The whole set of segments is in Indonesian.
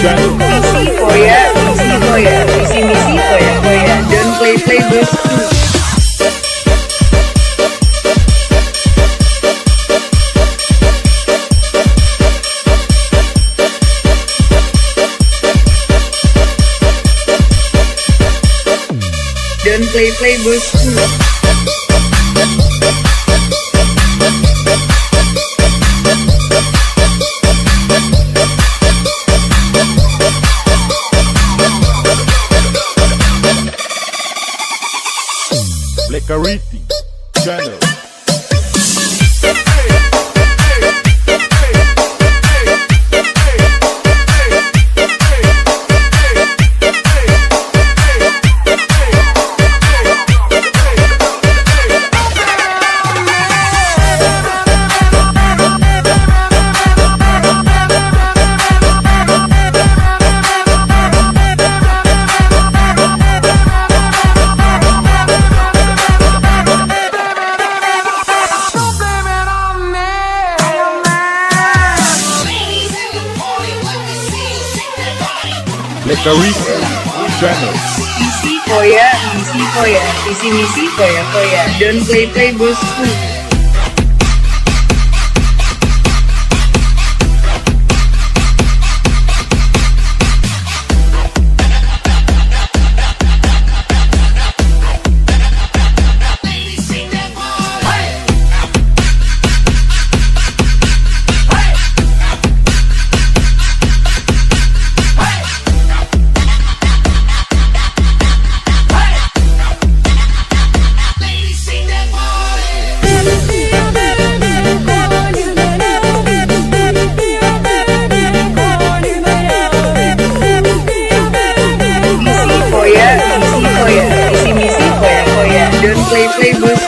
channel. Easy for ya, easy misi for ya. Don't play bus. Don't play bus. Lekariti channel. Lekariti channel. Easy for ya, easy misi for ya. Don't play bus. Easy misi for ya. Don't play bus.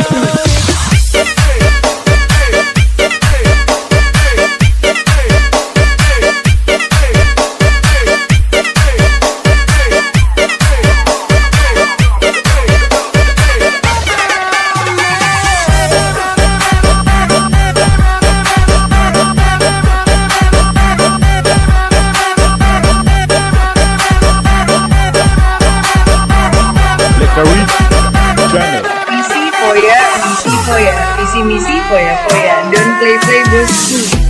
Lekariti channel. Easy for ya, easy misi for ya. Don't play bus.